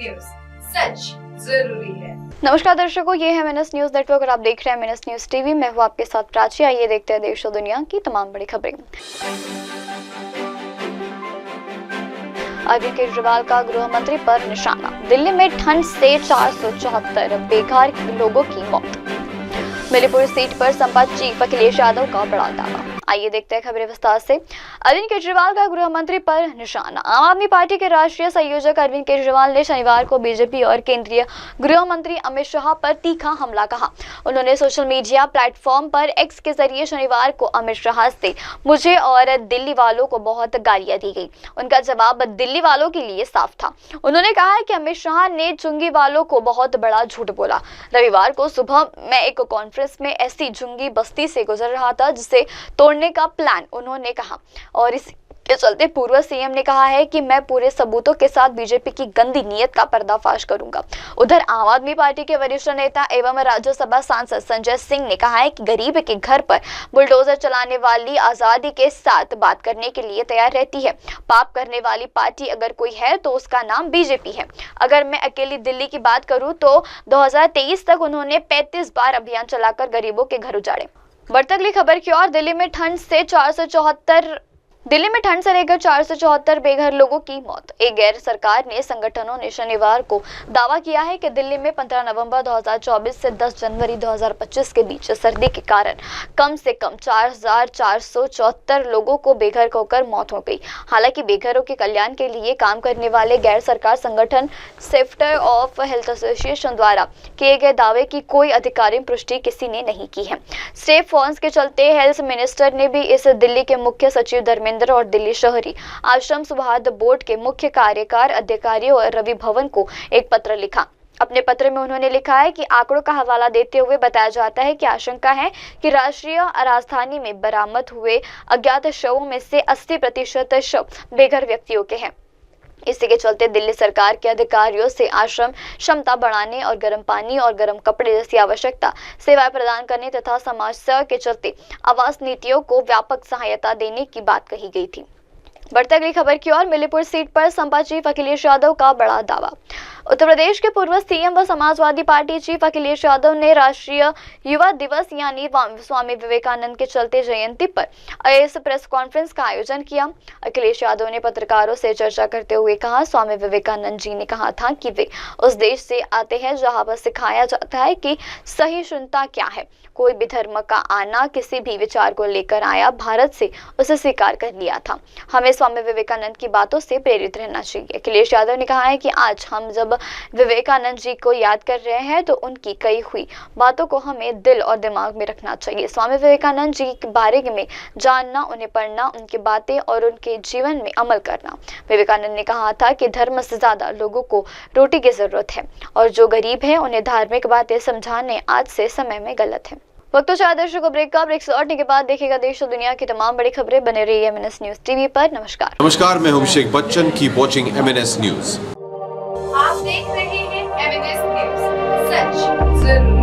News, सच जरूरी है। नमस्कार दर्शकों, ये है MNS न्यूज नेटवर्क और आप देख रहे हैं MNS न्यूज टीवी। मैं हूँ आपके साथ प्राची। आइए देखते हैं देश और दुनिया की तमाम बड़ी खबरें। अरविंद केजरीवाल का गृह मंत्री पर निशाना। दिल्ली में ठंड से 474 बेघर लोगों की मौत। मिलीपुर सीट पर संपा चीफ अखिलेश यादव का बड़ा दावा। आइए देखते हैं खबरें विस्तार से। अरविंद केजरीवाल का गृह मंत्री पर निशाना। आम आदमी पार्टी के राष्ट्रीय संयोजक अरविंद केजरीवाल ने शनिवार को बीजेपी और केंद्रीय गृह मंत्री अमित शाह पर तीखा हमला कहा। उन्होंने सोशल मीडिया प्लेटफॉर्म पर एक्स के जरिए शनिवार को अमित शाह से मुझे और दिल्ली वालों को बहुत गालियां दी गई। उनका जवाब दिल्ली वालों के लिए साफ था। उन्होंने कहा कि अमित शाह ने झुंगी वालों को बहुत बड़ा झूठ बोला। रविवार को सुबह मैं एक कॉन्फ्रेंस में ऐसी झुंगी बस्ती से गुजर रहा था जिसे तोड़ने का प्लान उन्होंने कहा, और इसके चलते पूर्व सीएम ने कहा है कि मैं पूरे सबूतों के साथ बीजेपी की गंदी नीयत का पर्दाफाश करूंगा। उधर आम आदमी पार्टी के वरिष्ठ नेता एवं राज्यसभा सांसद संजय सिंह ने कहा है कि गरीब के घर पर बुलडोजर चलाने वाली आजादी के साथ बात करने के लिए तैयार रहती है। पाप करने वाली पार्टी अगर कोई है तो उसका नाम बीजेपी है। अगर मैं अकेली दिल्ली की बात करूं तो 2023 तक उन्होंने 35 बार अभियान चलाकर गरीबों के घर उजाड़े। बढ़ती अगली खबर की ओर। दिल्ली में ठंड से लेकर 474 बेघर लोगों की मौत। एक गैर सरकारी संगठनों ने शनिवार को दावा किया है कि दिल्ली में 15 नवंबर 2024 से 10 जनवरी 2025 के बीच सर्दी के कारण कम से कम 4474 लोगों को बेघर होकर मौत हो गई। हालांकि बेघरों के कल्याण के लिए काम करने वाले गैर सरकार संगठन सेफ्टर ऑफ हेल्थ एसोसिएशन द्वारा किए गए दावे की कोई आधिकारिक पुष्टि किसी ने नहीं की है। स्टेप फॉन्स के चलते हेल्थ मिनिस्टर ने भी इस दिल्ली के मुख्य सचिव धर्मेंद्र और दिल्ली शहरी आश्रम सौहार्द बोर्ड के मुख्य कार्यकारी अधिकारी और रवि भवन को एक पत्र लिखा। अपने पत्र में उन्होंने लिखा है कि आंकड़ों का हवाला देते हुए बताया जाता है कि आशंका है कि राष्ट्रीय राजधानी में बरामद हुए अज्ञात शवों में से 80% शव बेघर व्यक्तियों के हैं। इसी के चलते दिल्ली सरकार के अधिकारियों से आश्रम क्षमता बढ़ाने और गर्म पानी और गर्म कपड़े जैसी आवश्यकता सेवाएं प्रदान करने तथा समाज सेवा के चलते आवास नीतियों को व्यापक सहायता देने की बात कही गई थी। बढ़ती अगली खबर की ओर। मिलीपुर सीट पर संपा चीफ अखिलेश यादव का बड़ा दावा। उत्तर प्रदेश के पूर्व सीएम व समाजवादी पार्टी चीफ अखिलेश यादव ने राष्ट्रीय युवा दिवस यानी स्वामी विवेकानंद के चलते जयंती पर इस प्रेस कॉन्फ्रेंस का आयोजन किया। अखिलेश यादव ने पत्रकारों से चर्चा करते हुए कहा, स्वामी विवेकानंद जी ने कहा था कि वे उस देश से आते हैं जहां पर सिखाया जाता है कि सहिष्णुता क्या है। कोई भी धर्म का आना किसी भी विचार को लेकर आया, भारत से उसे स्वीकार कर लिया था। हमें स्वामी विवेकानंद की बातों से प्रेरित रहना चाहिए। अखिलेश यादव ने कहा है कि आज हम जब विवेकानंद जी को याद कर रहे हैं तो उनकी कही हुई बातों को हमें दिल और दिमाग में रखना चाहिए। स्वामी विवेकानंद जी के बारे में जानना, उन्हें पढ़ना, उनकी बातें और उनके जीवन में अमल करना। विवेकानंद ने कहा था कि धर्म से ज्यादा लोगों को रोटी की जरूरत है और जो गरीब है उन्हें धार्मिक बातें समझाने आज से समय में गलत है। वक्त तो दर्शकों को ब्रेक से लौटने के बाद देखेगा देश और दुनिया की तमाम बड़ी खबरें। बने रहिए MNS न्यूज टीवी पर। नमस्कार, मैं हूं Abhishek Bachchan. Keep watching MNS news. आप देख रहे हैं MNS न्यूज, सच जरूरी।